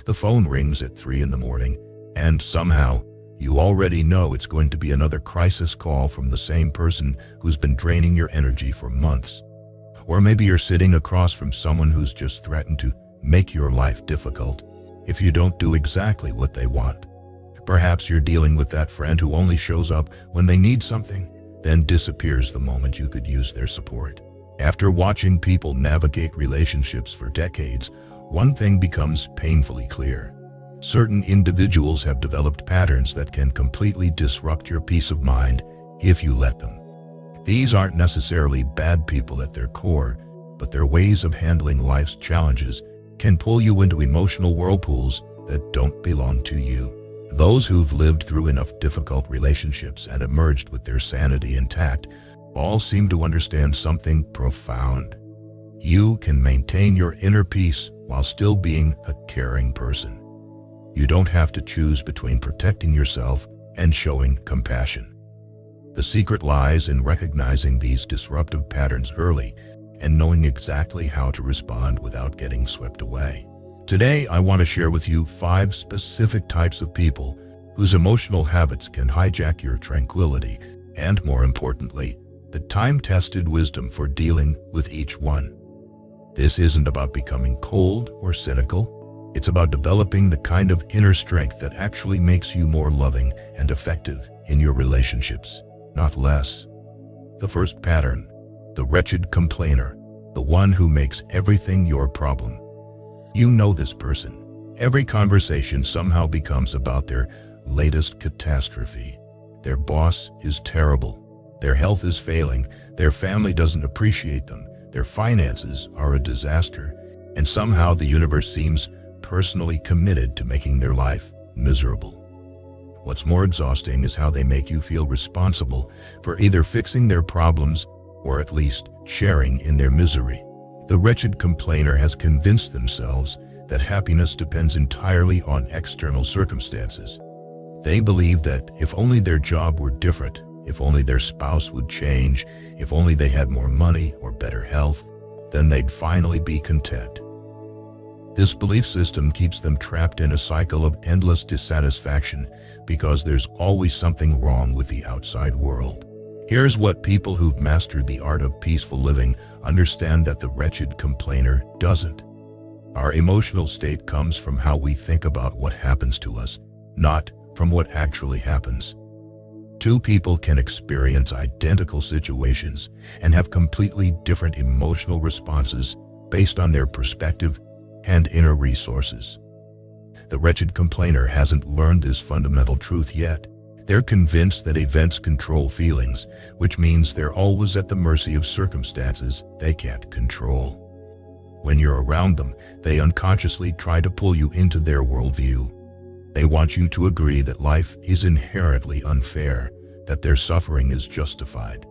The phone rings at 3 in the morning, and somehow, you already know it's going to be another crisis call from the same person who's been draining your energy for months. Or maybe you're sitting across from someone who's just threatened to make your life difficult if you don't do exactly what they want. Perhaps you're dealing with that friend who only shows up when they need something, then disappears the moment you could use their support. After watching people navigate relationships for decades, one thing becomes painfully clear. Certain individuals have developed patterns that can completely disrupt your peace of mind if you let them. These aren't necessarily bad people at their core, but their ways of handling life's challenges can pull you into emotional whirlpools that don't belong to you. Those who've lived through enough difficult relationships and emerged with their sanity intact all seem to understand something profound. You can maintain your inner peace while still being a caring person. You don't have to choose between protecting yourself and showing compassion. The secret lies in recognizing these disruptive patterns early and knowing exactly how to respond without getting swept away. Today, I want to share with you 5 specific types of people whose emotional habits can hijack your tranquility and, more importantly, the time-tested wisdom for dealing with each one. This isn't about becoming cold or cynical. It's about developing the kind of inner strength that actually makes you more loving and effective in your relationships, not less. The first pattern, the wretched complainer, the one who makes everything your problem. You know this person. Every conversation somehow becomes about their latest catastrophe. Their boss is terrible. Their health is failing. Their family doesn't appreciate them. Their finances are a disaster. And somehow the universe seems personally committed to making their life miserable. What's more exhausting is how they make you feel responsible for either fixing their problems or at least sharing in their misery. The wretched complainer has convinced themselves that happiness depends entirely on external circumstances. They believe that if only their job were different, if only their spouse would change, if only they had more money or better health, then they'd finally be content. This belief system keeps them trapped in a cycle of endless dissatisfaction because there's always something wrong with the outside world. Here's what people who've mastered the art of peaceful living understand that the wretched complainer doesn't. Our emotional state comes from how we think about what happens to us, not from what actually happens. Two people can experience identical situations and have completely different emotional responses based on their perspective and inner resources. The wretched complainer hasn't learned this fundamental truth yet. They're convinced that events control feelings, which means they're always at the mercy of circumstances they can't control. When you're around them, they unconsciously try to pull you into their worldview. They want you to agree that life is inherently unfair, that their suffering is justified,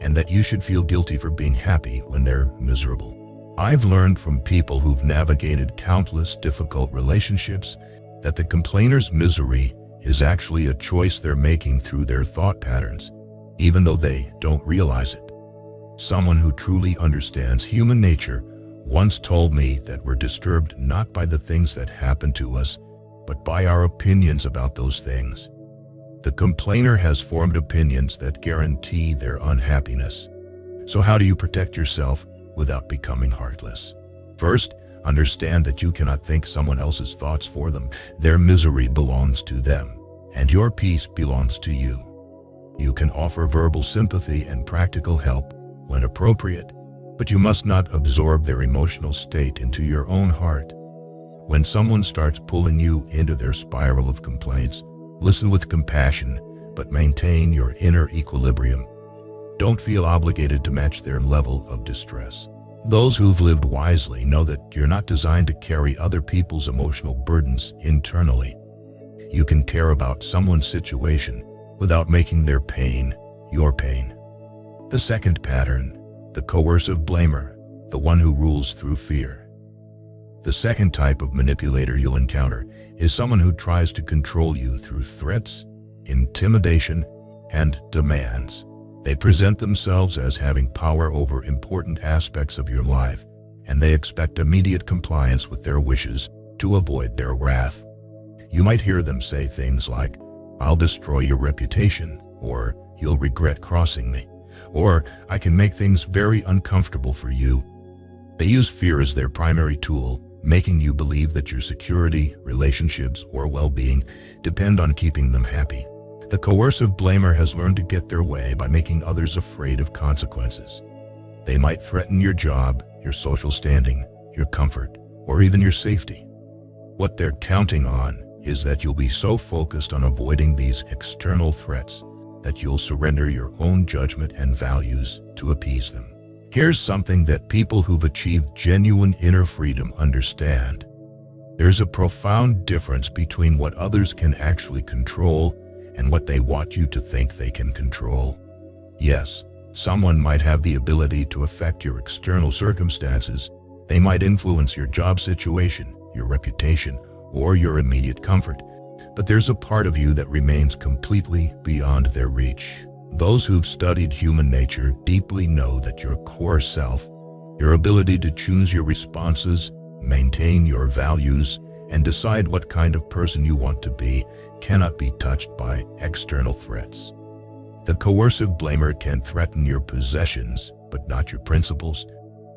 and that you should feel guilty for being happy when they're miserable. I've learned from people who've navigated countless difficult relationships that the complainer's misery is actually a choice they're making through their thought patterns, even though they don't realize it. Someone who truly understands human nature once told me that we're disturbed not by the things that happen to us, but by our opinions about those things. The complainer has formed opinions that guarantee their unhappiness. So how do you protect yourself without becoming heartless? First, understand that you cannot think someone else's thoughts for them. Their misery belongs to them, and your peace belongs to you. You can offer verbal sympathy and practical help when appropriate, but you must not absorb their emotional state into your own heart. When someone starts pulling you into their spiral of complaints, listen with compassion, but maintain your inner equilibrium. Don't feel obligated to match their level of distress. Those who've lived wisely know that you're not designed to carry other people's emotional burdens internally. You can care about someone's situation without making their pain your pain. The second pattern, the coercive blamer, the one who rules through fear. The second type of manipulator you'll encounter is someone who tries to control you through threats, intimidation, and demands. They present themselves as having power over important aspects of your life, and they expect immediate compliance with their wishes, to avoid their wrath. You might hear them say things like, "I'll destroy your reputation," or "You'll regret crossing me," or "I can make things very uncomfortable for you." They use fear as their primary tool, making you believe that your security, relationships, or well-being depend on keeping them happy. The coercive blamer has learned to get their way by making others afraid of consequences. They might threaten your job, your social standing, your comfort, or even your safety. What they're counting on is that you'll be so focused on avoiding these external threats that you'll surrender your own judgment and values to appease them. Here's something that people who've achieved genuine inner freedom understand. There's a profound difference between what others can actually control and what they want you to think they can control. Yes, someone might have the ability to affect your external circumstances. They might influence your job situation, your reputation, or your immediate comfort. But there's a part of you that remains completely beyond their reach. Those who've studied human nature deeply know that your core self, your ability to choose your responses, maintain your values, and decide what kind of person you want to be, cannot be touched by external threats. The coercive blamer can threaten your possessions, but not your principles.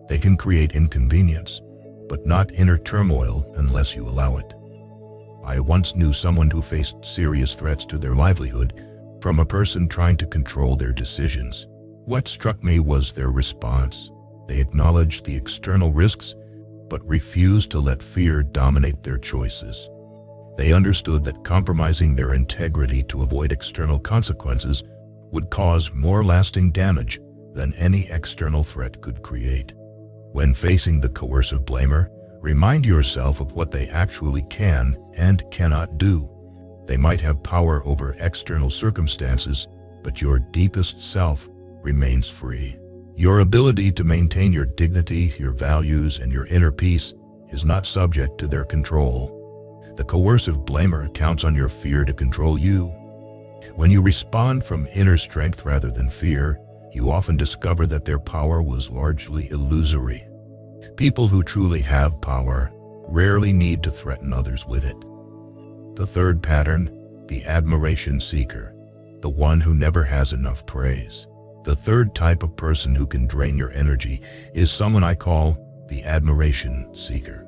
They can create inconvenience, but not inner turmoil unless you allow it. I once knew someone who faced serious threats to their livelihood from a person trying to control their decisions. What struck me was their response. They acknowledged the external risks, but refused to let fear dominate their choices. They understood that compromising their integrity to avoid external consequences would cause more lasting damage than any external threat could create. When facing the coercive blamer, remind yourself of what they actually can and cannot do. They might have power over external circumstances, but your deepest self remains free. Your ability to maintain your dignity, your values, and your inner peace is not subject to their control. The coercive blamer counts on your fear to control you. When you respond from inner strength rather than fear, you often discover that their power was largely illusory. People who truly have power rarely need to threaten others with it. The third pattern, the admiration seeker, the one who never has enough praise. The third type of person who can drain your energy is someone I call the admiration seeker.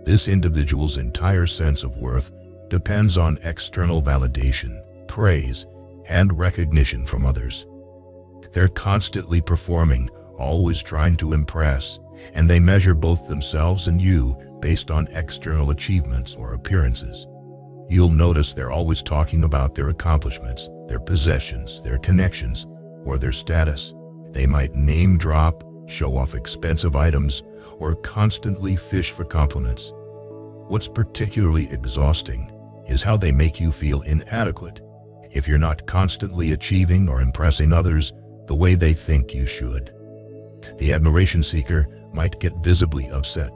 This individual's entire sense of worth depends on external validation, praise, and recognition from others. They're constantly performing, always trying to impress, and they measure both themselves and you based on external achievements or appearances. You'll notice they're always talking about their accomplishments, their possessions, their connections, or their status. They might name drop, show off expensive items, or constantly fish for compliments. What's particularly exhausting is how they make you feel inadequate if you're not constantly achieving or impressing others the way they think you should. The admiration seeker might get visibly upset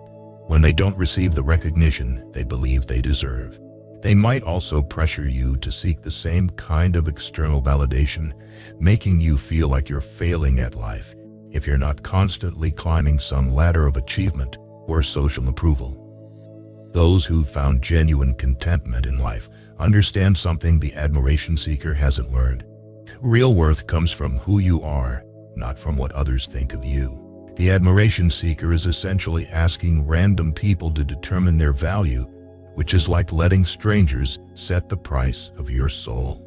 when they don't receive the recognition they believe they deserve. They might also pressure you to seek the same kind of external validation, making you feel like you're failing at life if you're not constantly climbing some ladder of achievement or social approval. Those who've found genuine contentment in life understand something the admiration seeker hasn't learned. Real worth comes from who you are, not from what others think of you. The admiration seeker is essentially asking random people to determine their value, which is like letting strangers set the price of your soul.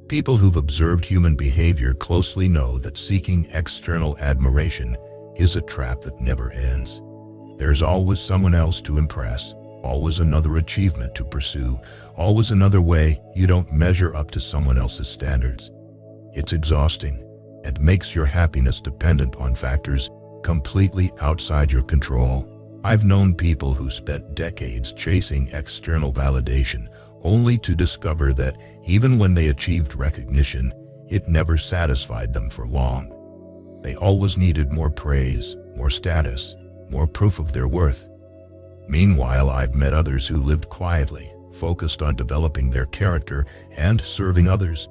People who've observed human behavior closely know that seeking external admiration is a trap that never ends. There's always someone else to impress, always another achievement to pursue, always another way you don't measure up to someone else's standards. It's exhausting and makes your happiness dependent on factors completely outside your control. I've known people who spent decades chasing external validation only to discover that even when they achieved recognition, it never satisfied them for long. They always needed more praise, more status, more proof of their worth. Meanwhile, I've met others who lived quietly, focused on developing their character and serving others,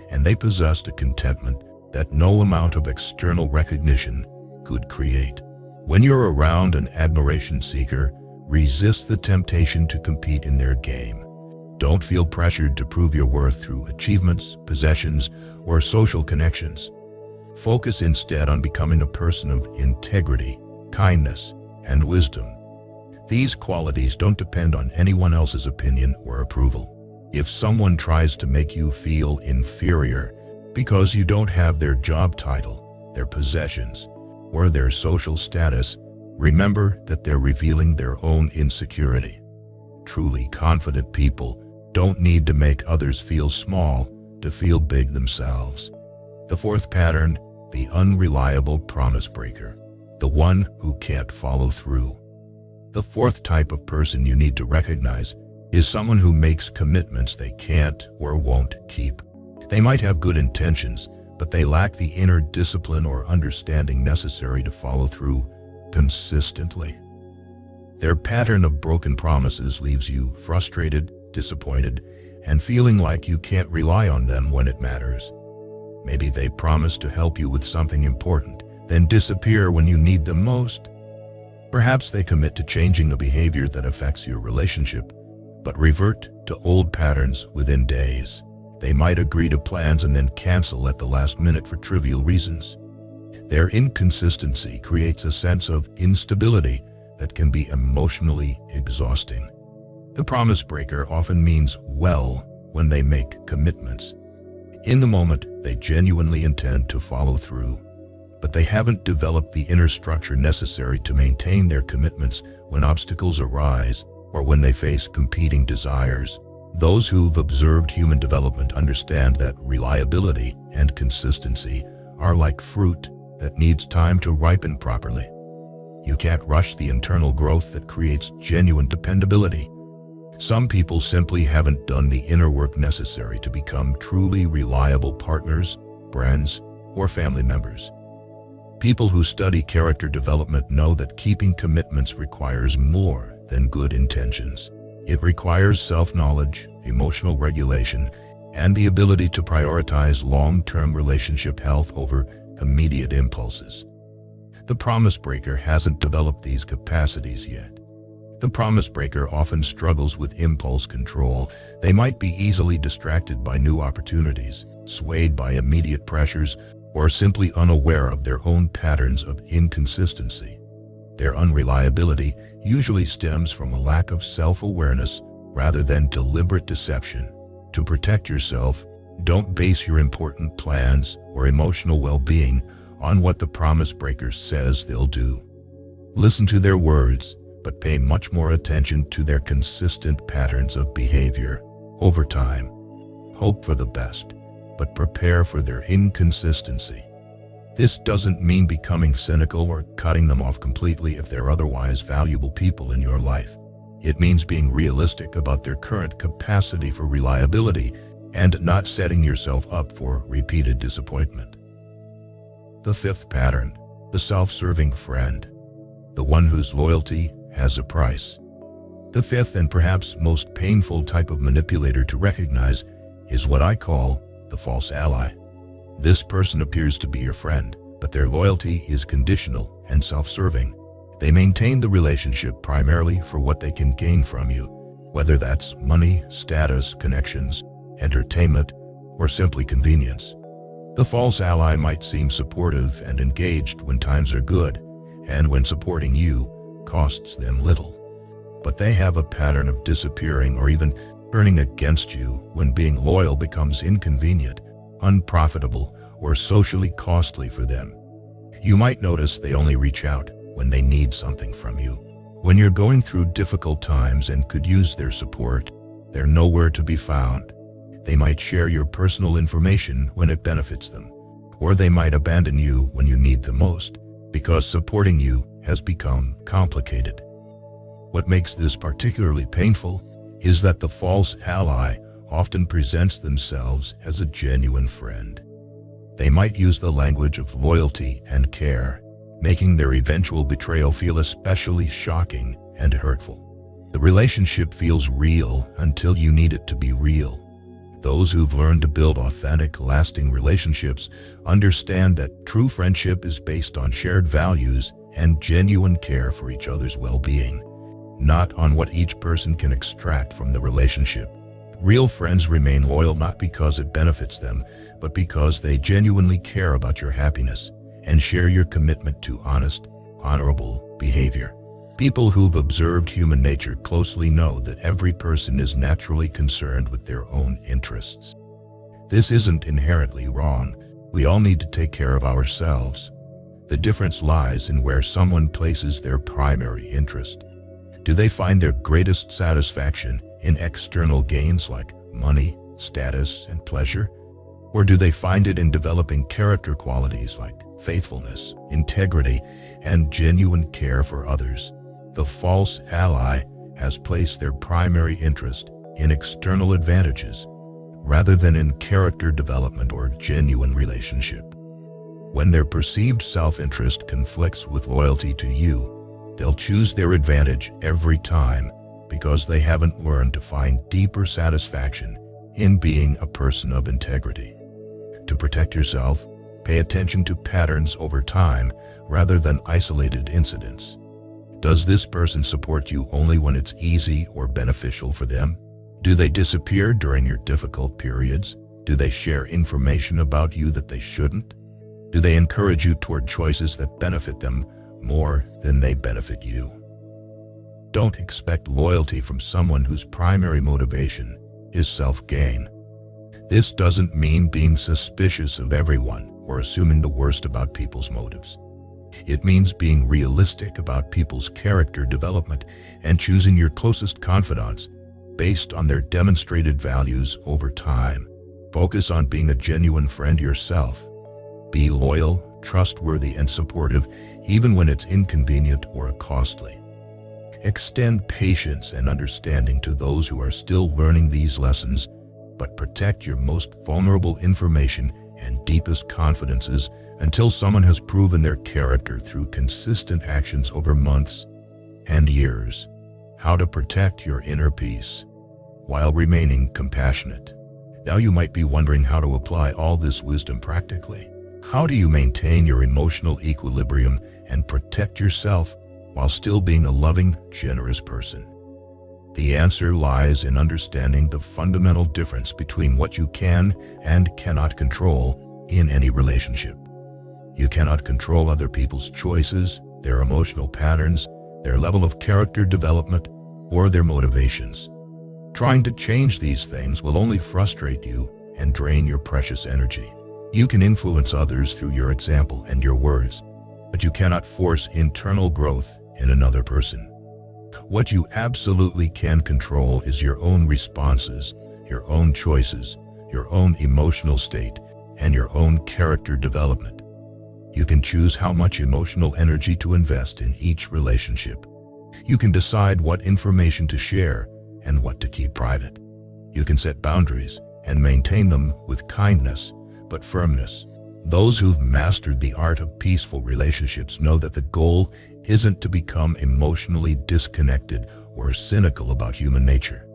and they possessed a contentment that no amount of external recognition could create. When you're around an admiration seeker, resist the temptation to compete in their game. Don't feel pressured to prove your worth through achievements, possessions, or social connections. Focus instead on becoming a person of integrity, kindness, and wisdom. These qualities don't depend on anyone else's opinion or approval. If someone tries to make you feel inferior because you don't have their job title, their possessions, or their social status, remember that they're revealing their own insecurity. Truly confident people don't need to make others feel small to feel big themselves. The fourth pattern, the unreliable promise breaker, the one who can't follow through. The fourth type of person you need to recognize is someone who makes commitments they can't or won't keep. They might have good intentions, but they lack the inner discipline or understanding necessary to follow through consistently. Their pattern of broken promises leaves you frustrated, disappointed, and feeling like you can't rely on them when it matters. Maybe they promise to help you with something important, then disappear when you need them most. Perhaps they commit to changing a behavior that affects your relationship, but revert to old patterns within days. They might agree to plans and then cancel at the last minute for trivial reasons. Their inconsistency creates a sense of instability that can be emotionally exhausting. The promise breaker often means well when they make commitments. In the moment, they genuinely intend to follow through, but they haven't developed the inner structure necessary to maintain their commitments when obstacles arise or when they face competing desires. Those who've observed human development understand that reliability and consistency are like fruit that needs time to ripen properly. You can't rush the internal growth that creates genuine dependability. Some people simply haven't done the inner work necessary to become truly reliable partners, friends, or family members. People who study character development know that keeping commitments requires more than good intentions. It requires self-knowledge, emotional regulation, and the ability to prioritize long-term relationship health over immediate impulses. The promise breaker hasn't developed these capacities yet. The promise breaker often struggles with impulse control. They might be easily distracted by new opportunities, swayed by immediate pressures, or simply unaware of their own patterns of inconsistency. Their unreliability usually stems from a lack of self-awareness rather than deliberate deception. To protect yourself, don't base your important plans or emotional well-being on what the promise breaker says they'll do. Listen to their words, but pay much more attention to their consistent patterns of behavior over time. Hope for the best, but prepare for their inconsistency. This doesn't mean becoming cynical or cutting them off completely if they're otherwise valuable people in your life. It means being realistic about their current capacity for reliability and not setting yourself up for repeated disappointment. The fifth pattern, the self-serving friend, the one whose loyalty has a price. The fifth and perhaps most painful type of manipulator to recognize is what I call the false ally. This person appears to be your friend, but their loyalty is conditional and self-serving. They maintain the relationship primarily for what they can gain from you, whether that's money, status, connections, entertainment, or simply convenience. The false ally might seem supportive and engaged when times are good, and when supporting you costs them little. But they have a pattern of disappearing or even turning against you when being loyal becomes inconvenient, unprofitable, or socially costly for them. You might notice they only reach out when they need something from you. When you're going through difficult times and could use their support, they're nowhere to be found. They might share your personal information when it benefits them, or they might abandon you when you need them most, because supporting you has become complicated. What makes this particularly painful is that the false ally often presents themselves as a genuine friend. They might use the language of loyalty and care, making their eventual betrayal feel especially shocking and hurtful. The relationship feels real until you need it to be real. Those who've learned to build authentic, lasting relationships understand that true friendship is based on shared values and genuine care for each other's well-being, not on what each person can extract from the relationship. Real friends remain loyal not because it benefits them, but because they genuinely care about your happiness and share your commitment to honest, honorable behavior. People who've observed human nature closely know that every person is naturally concerned with their own interests. This isn't inherently wrong. We all need to take care of ourselves. The difference lies in where someone places their primary interest. Do they find their greatest satisfaction in external gains like money, status, and pleasure? Or do they find it in developing character qualities like faithfulness, integrity, and genuine care for others? The false ally has placed their primary interest in external advantages rather than in character development or genuine relationship. When their perceived self-interest conflicts with loyalty to you, they'll choose their advantage every time because they haven't learned to find deeper satisfaction in being a person of integrity. To protect yourself, pay attention to patterns over time rather than isolated incidents. Does this person support you only when it's easy or beneficial for them? Do they disappear during your difficult periods? Do they share information about you that they shouldn't? Do they encourage you toward choices that benefit them more than they benefit you? Don't expect loyalty from someone whose primary motivation is self-gain. This doesn't mean being suspicious of everyone or assuming the worst about people's motives. It means being realistic about people's character development and choosing your closest confidants based on their demonstrated values over time. Focus on being a genuine friend yourself. Be loyal, trustworthy, and supportive even when it's inconvenient or costly. Extend patience and understanding to those who are still learning these lessons, but protect your most vulnerable information and deepest confidences until someone has proven their character through consistent actions over months and years. How to protect your inner peace while remaining compassionate. Now you might be wondering how to apply all this wisdom practically. How do you maintain your emotional equilibrium and protect yourself while still being a loving, generous person? The answer lies in understanding the fundamental difference between what you can and cannot control in any relationship. You cannot control other people's choices, their emotional patterns, their level of character development, or their motivations. Trying to change these things will only frustrate you and drain your precious energy. You can influence others through your example and your words, but you cannot force internal growth in another person. What you absolutely can control is your own responses, your own choices, your own emotional state, and your own character development. You can choose how much emotional energy to invest in each relationship. You can decide what information to share and what to keep private. You can set boundaries and maintain them with kindness but firmness. Those who've mastered the art of peaceful relationships know that the goal isn't to become emotionally disconnected or cynical about human nature.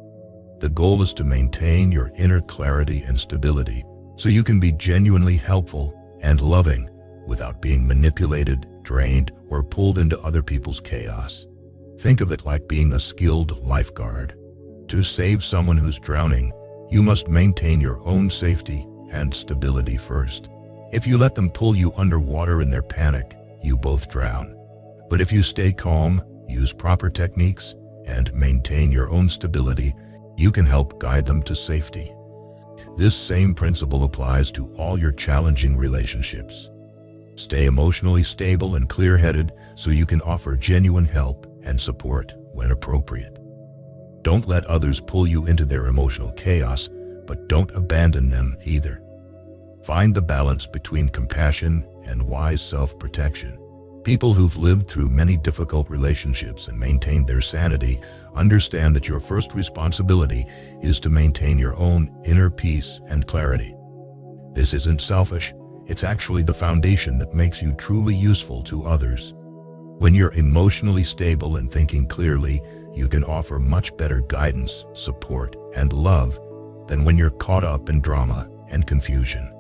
The goal is to maintain your inner clarity and stability so you can be genuinely helpful and loving without being manipulated, drained, or pulled into other people's chaos. Think of it like being a skilled lifeguard. To save someone who's drowning, you must maintain your own safety and stability first. If you let them pull you underwater in their panic, you both drown. But if you stay calm, use proper techniques, and maintain your own stability, you can help guide them to safety. This same principle applies to all your challenging relationships. Stay emotionally stable and clear-headed so you can offer genuine help and support when appropriate. Don't let others pull you into their emotional chaos, but don't abandon them either. Find the balance between compassion and wise self-protection. People who've lived through many difficult relationships and maintained their sanity understand that your first responsibility is to maintain your own inner peace and clarity. This isn't selfish, it's actually the foundation that makes you truly useful to others. When you're emotionally stable and thinking clearly, you can offer much better guidance, support, and love than when you're caught up in drama and confusion.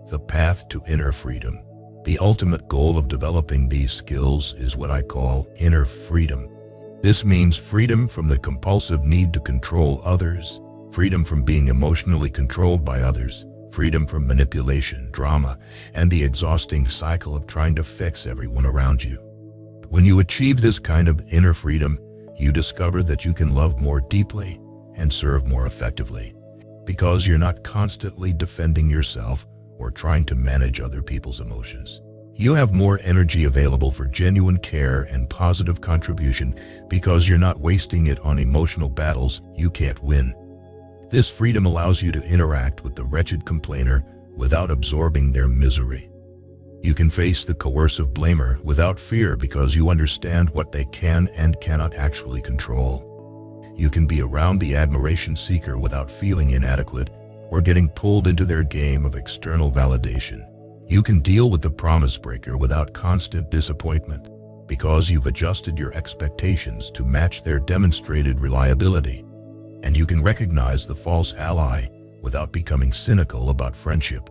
The path to inner freedom. The ultimate goal of developing these skills is what I call inner freedom. This means freedom from the compulsive need to control others, freedom from being emotionally controlled by others, freedom from manipulation, drama, and the exhausting cycle of trying to fix everyone around you. When you achieve this kind of inner freedom, you discover that you can love more deeply and serve more effectively, because you're not constantly defending yourself or trying to manage other people's emotions. You have more energy available for genuine care and positive contribution because you're not wasting it on emotional battles you can't win. This freedom allows you to interact with the wretched complainer without absorbing their misery. You can face the coercive blamer without fear because you understand what they can and cannot actually control. You can be around the admiration seeker without feeling inadequate or getting pulled into their game of external validation. You can deal with the promise breaker without constant disappointment because you've adjusted your expectations to match their demonstrated reliability. And you can recognize the false ally without becoming cynical about friendship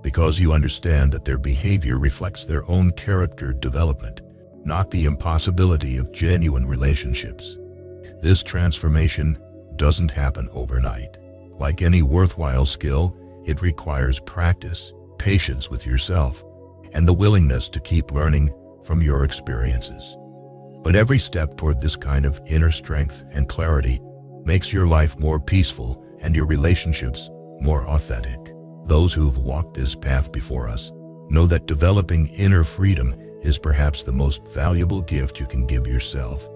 because you understand that their behavior reflects their own character development, not the impossibility of genuine relationships. This transformation doesn't happen overnight. Like any worthwhile skill, it requires practice, patience with yourself, and the willingness to keep learning from your experiences. But every step toward this kind of inner strength and clarity makes your life more peaceful and your relationships more authentic. Those who've walked this path before us know that developing inner freedom is perhaps the most valuable gift you can give yourself,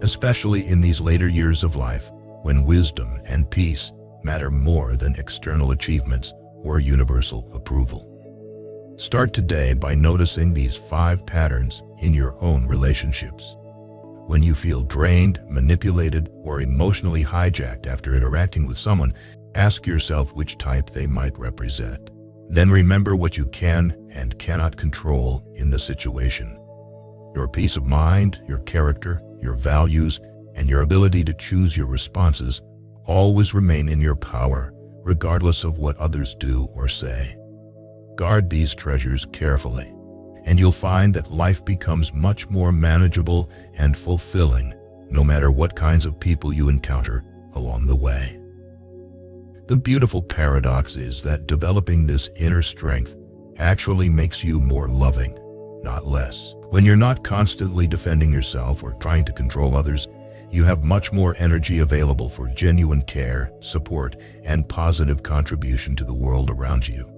especially in these later years of life when wisdom and peace matter more than external achievements or universal approval. Start today by noticing these 5 patterns in your own relationships. When you feel drained, manipulated, or emotionally hijacked after interacting with someone, ask yourself which type they might represent. Then remember what you can and cannot control in the situation. Your peace of mind, your character, your values, and your ability to choose your responses always remain in your power, regardless of what others do or say. Guard these treasures carefully, and you'll find that life becomes much more manageable and fulfilling, no matter what kinds of people you encounter along the way. The beautiful paradox is that developing this inner strength actually makes you more loving, not less. When you're not constantly defending yourself or trying to control others, you have much more energy available for genuine care, support, and positive contribution to the world around you.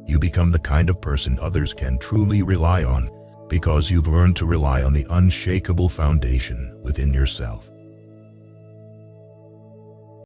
You become the kind of person others can truly rely on because you've learned to rely on the unshakable foundation within yourself.